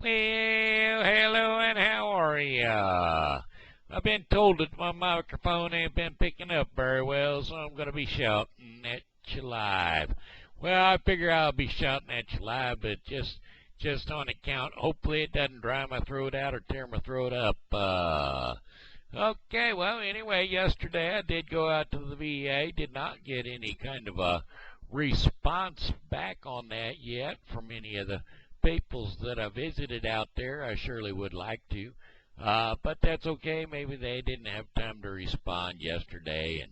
Well, hello and how are ya? I've been told that my microphone ain't been picking up very well, so I'm going to be shouting at you live. Well, I figure I'll be shouting at you live, but just on account, hopefully it doesn't dry my throat out or tear my throat up. Okay, well, anyway, yesterday I did go out to the VA, did not get any kind of a response back on that yet from any of the peoples that I visited out there. I surely would like to. But that's okay. Maybe they didn't have time to respond yesterday,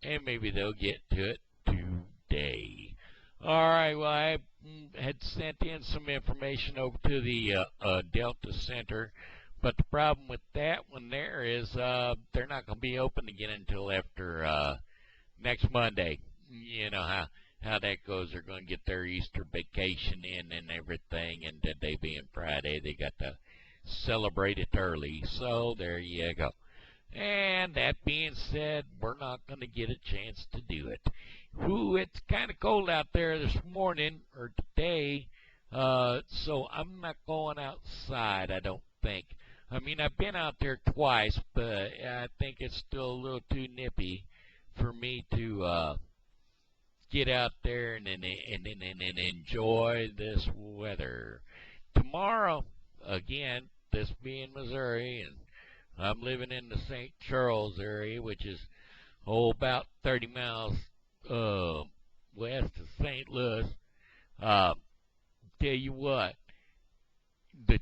and maybe they'll get to it today. All right, well, I had sent in some information over to the Delta Center, but the problem with that one there is they're not going to be open again until after next Monday. You know how that goes. They're going to get their Easter vacation in and everything, and today being Friday, they got to celebrate it early. So there you go. And that being said, we're not going to get a chance to do it. Ooh, it's kind of cold out there this morning or today, so I'm not going outside, I don't think. I mean, I've been out there twice, but I think it's still a little too nippy for me to get out there and enjoy this weather. Tomorrow, again, this being Missouri, and I'm living in the St. Charles area, which is about 30 miles west of St. Louis. Tell you what, the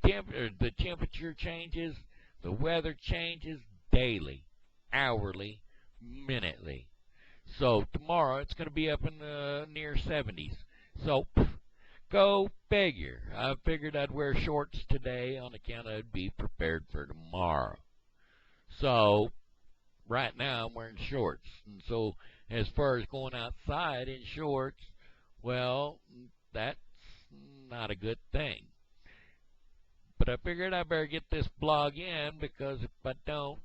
temperature changes, the weather changes daily, hourly, minutely. So tomorrow it's going to be up in the near 70s. So go figure. I figured I'd wear shorts today on account I'd be prepared for tomorrow. So right now I'm wearing shorts. And so as far as going outside in shorts, well, that's not a good thing. But I figured I better get this blog in, because if I don't,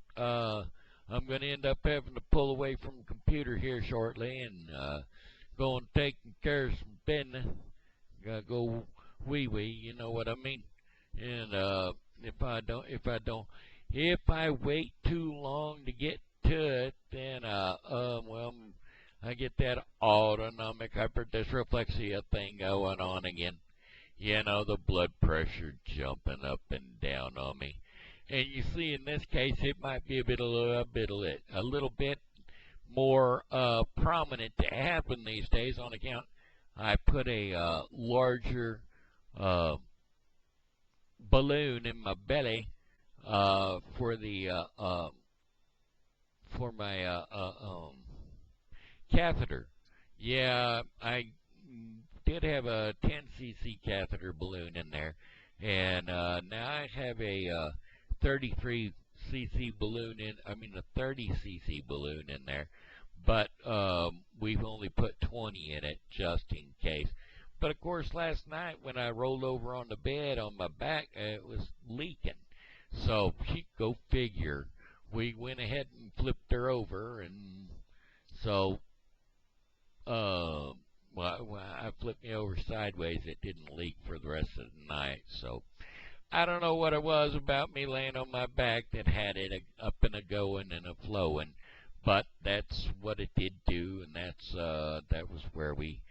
I'm going to end up having to pull away from the computer here shortly and go and take care of some business. Gotta go wee-wee, you know what I mean? And if I wait too long to get to it, then well, I get that autonomic hyperdysreflexia thing going on again. You know, the blood pressure jumping up and down on me. And you see, in this case, it might be a little bit more prominent to happen these days on account I put a larger balloon in my belly for my catheter. Yeah, I did have a 10 cc catheter balloon in there, and now I have a 33 cc balloon a 30 cc balloon in there, but we've only put 20 in it just in case. But of course, last night when I rolled over on the bed on my back, it was leaking. So go figure. We went ahead and flipped her over, and so I flipped me over sideways. It didn't leak for the rest of the night. So I don't know what it was about me laying on my back that had it up and a going and a flowing, but that's what it did do, and that was where we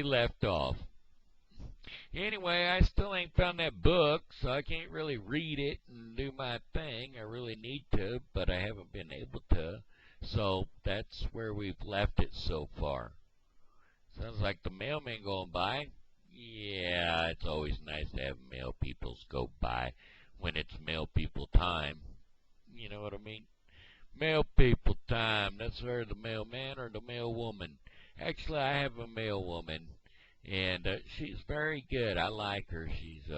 left off. Anyway, I still ain't found that book, so I can't really read it and do my thing. I really need to, but I haven't been able to. So that's where we've left it so far. Sounds like the mailman going by. Yeah, it's always nice to have mail peoples go by when it's mail people time. You know what I mean? Mail people time. That's where the mailman or the mail woman. Actually, I have a mail woman, and she's very good. I like her. She's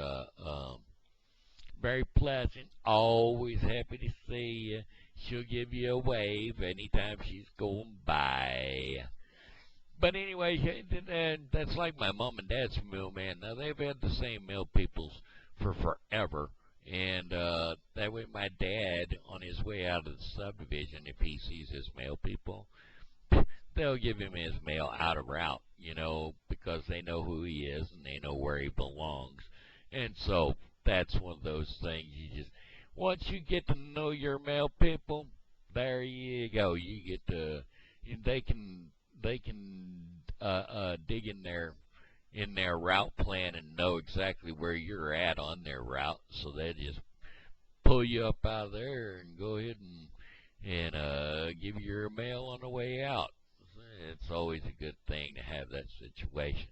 very pleasant. Always happy to see you. She'll give you a wave anytime she's going by. But anyway, that's like my mom and dad's mailman. Now, they've had the same mail peoples for forever. And that way my dad, on his way out of the subdivision, if he sees his mail people, they'll give him his mail out of route, you know, because they know who he is and they know where he belongs. And so that's one of those things you just, once you get to know your mail people, there you go. You get to, they can, dig in their route plan and know exactly where you're at on their route, so they just pull you up out of there and go ahead and give you your mail on the way out. It's always a good thing to have that situation.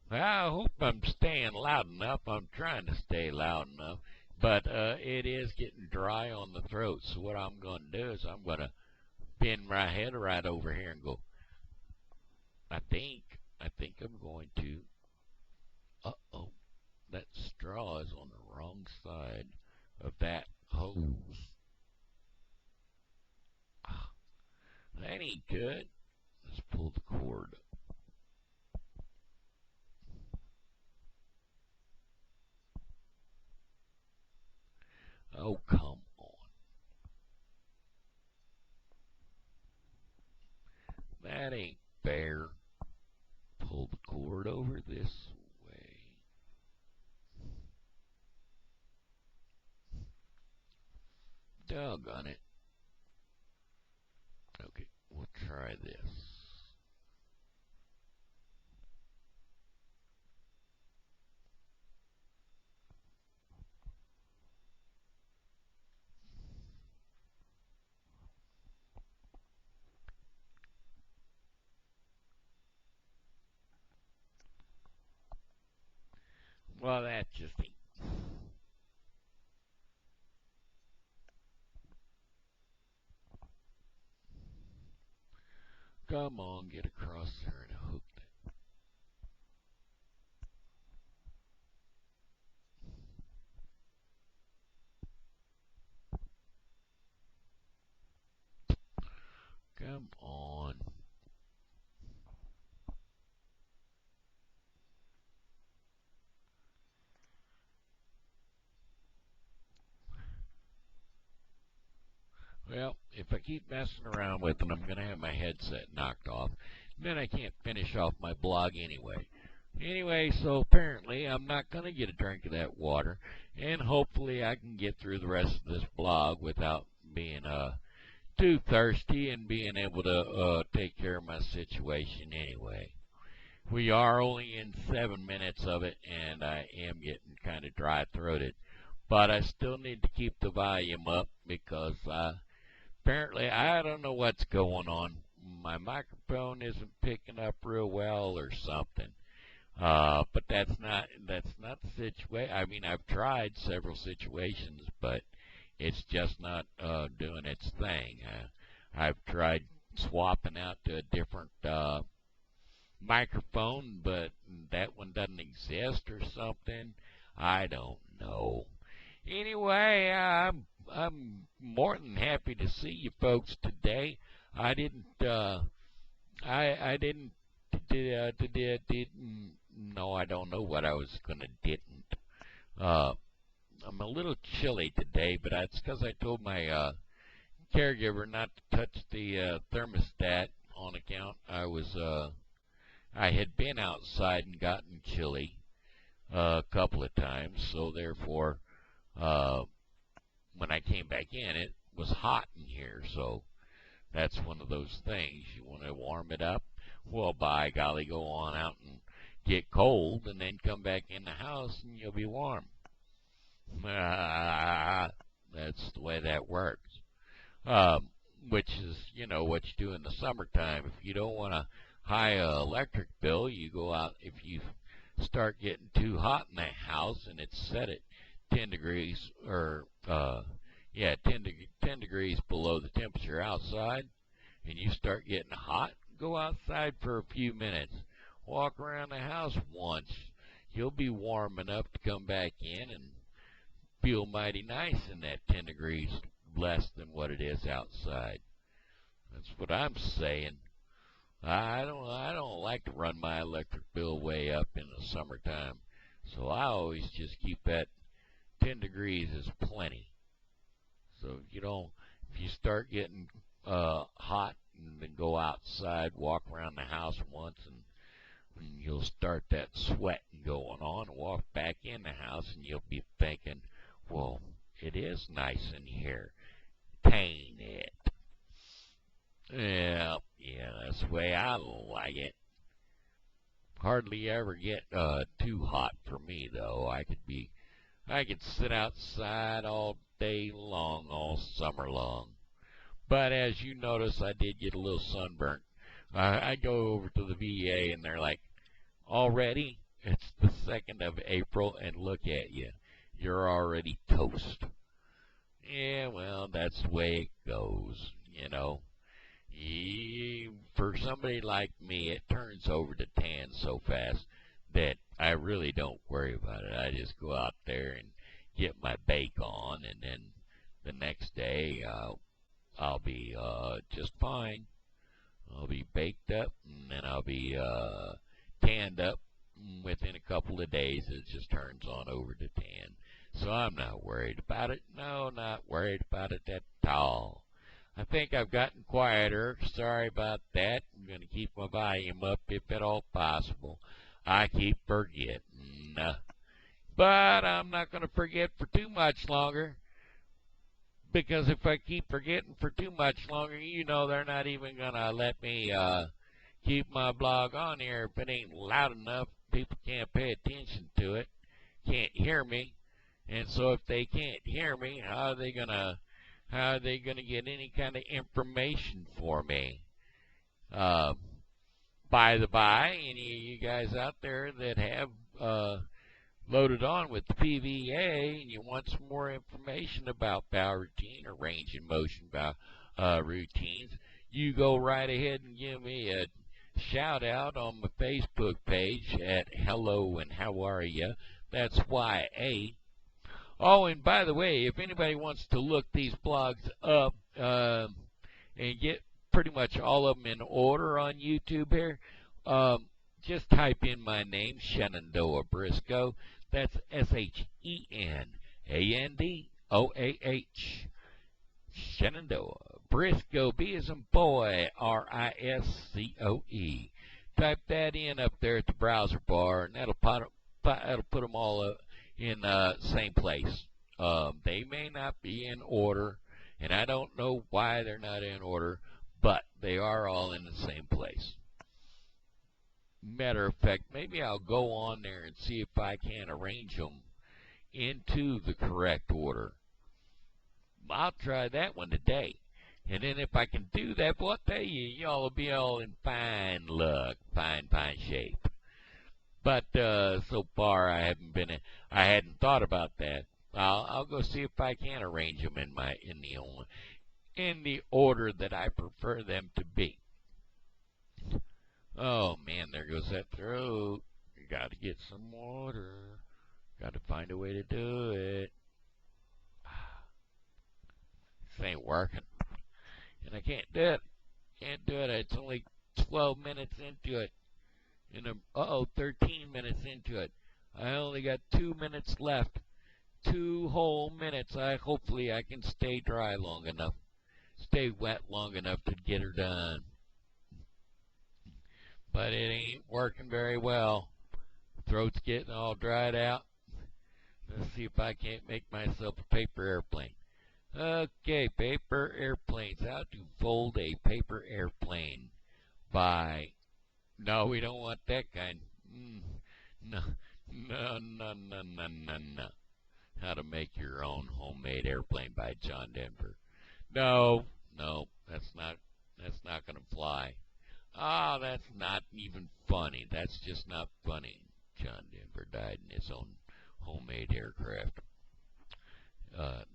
I hope I'm staying loud enough. I'm trying to stay loud enough, but it is getting dry on the throat. So what I'm going to do is I'm going to bend my head right over here and go. I think I'm going to. Uh-oh, that straw is on the wrong side of that hose. Ah, that ain't good. Let's pull the cord. Oh, come on. That ain't fair. Pull the cord over this way. Doggone it. Okay, we'll try this. Well, that just ain't. Come on, get across there and hook it. Come on. Well, if I keep messing around with it, I'm going to have my headset knocked off. Then I can't finish off my blog anyway. Anyway, so apparently I'm not going to get a drink of that water, and hopefully I can get through the rest of this blog without being too thirsty and being able to take care of my situation anyway. We are only in 7 minutes of it, and I am getting kind of dry-throated. But I still need to keep the volume up because apparently I don't know what's going on. My microphone isn't picking up real well or something. But that's not the situation. I mean, I've tried several situations, but it's just not doing its thing. I've tried swapping out to a different microphone, but that one doesn't exist or something. I don't know. Anyway, I'm more than happy to see you folks today. I didn't I didn't didn't no, I don't know what I was gonna didn't. Uh, I'm a little chilly today, but that's because I told my caregiver not to touch the thermostat on account I had been outside and gotten chilly a couple of times, so therefore, uh, when I came back in, it was hot in here, so that's one of those things. You want to warm it up? Well, by golly, go on out and get cold, and then come back in the house, and you'll be warm. That's the way that works. Um, which is, what you do in the summertime. If you don't want a high electric bill, you go out. If you start getting too hot in the house and it's set at 10 degrees or 10 degrees below the temperature outside, and you start getting hot, go outside for a few minutes. Walk around the house once. You'll be warm enough to come back in and feel mighty nice in that 10 degrees less than what it is outside. That's what I'm saying. I don't like to run my electric bill way up in the summertime. So I always just keep that 10 degrees is plenty. So if you start getting hot, and then go outside, walk around the house once, and And you'll start that sweating going on, walk back in the house, and you'll be thinking, well, it is nice in here. Tain't it? Yeah, that's the way I like it. Hardly ever get too hot for me though. I could sit outside all day long, all summer long. But as you notice, I did get a little sunburnt. I go over to the VA and they're like, already? It's the 2nd of April and look at you. You're already toast. Yeah, well, that's the way it goes, you know. For somebody like me, it turns over to tan so fast that I really don't worry about it. I just go out there and get my bake on, and then the next day I'll be just fine. I'll be baked up, and then I'll be tanned up. Within a couple of days, it just turns on over to tan. So I'm not worried about it. No, not worried about it at all. I think I've gotten quieter. Sorry about that. I'm going to keep my volume up if at all possible. I keep forgetting. But I'm not going to forget for too much longer. Because if I keep forgetting for too much longer, you know they're not even going to let me keep my blog on here if it ain't loud enough. People can't pay attention to it, can't hear me. And so if they can't hear me, how are they gonna get any kind of information for me? By the by, any of you guys out there that have loaded on with the PVA and you want some more information about bow routine or range and motion bow routines, you go right ahead and give me a shout out on my Facebook page at Hello and How Are Ya. That's YA. Oh, and by the way, if anybody wants to look these blogs up and get pretty much all of them in order on YouTube here, just type in my name, Shenandoah Briscoe. That's Shenandoah. Shenandoah. Briscoe, B as in boy, Riscoe. Type that in up there at the browser bar, and that'll put them all up in the same place. They may not be in order, and I don't know why they're not in order, but they are all in the same place. Matter of fact, maybe I'll go on there and see if I can arrange them into the correct order. I'll try that one today. And then if I can do that, well, I'll tell you, y'all will be all in fine luck, fine shape. But so far I hadn't thought about that. I'll go see if I can arrange them in the order that I prefer them to be. Oh man, there goes that throat. You got to get some water. Got to find a way to do it. This ain't working, and I can't do it. Can't do it. It's only 12 minutes into it. 13 minutes into it. I only got 2 minutes left. 2 whole minutes. Hopefully I can stay dry long enough. Stay wet long enough to get her done. But it ain't working very well. Throat's getting all dried out. Let's see if I can't make myself a paper airplane. Okay, paper airplanes. How to fold a paper airplane by... No, we don't want that kind. No. How to make your own homemade airplane by John Denver. No, that's not going to fly. That's not even funny. That's just not funny. John Denver died in his own homemade aircraft.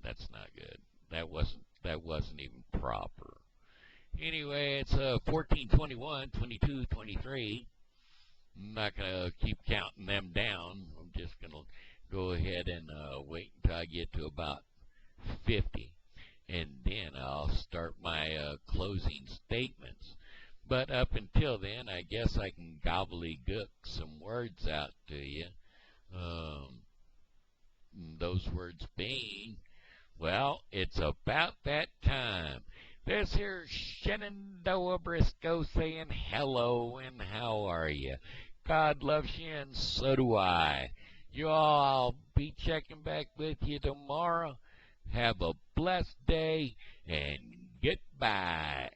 That's not good. That wasn't even proper. Anyway, it's 14, 21, 22, 23. I'm not going to keep counting them down. I'm just going to go ahead and wait until I get to about 50. And then I'll start my closing statements. But up until then, I guess I can gobbledygook some words out to you. Those words being, well, it's about that time. This here's Shenandoah Briscoe saying hello and how are you? God loves you, and so do I. You all, I'll be checking back with you tomorrow. Have a blessed day, and goodbye.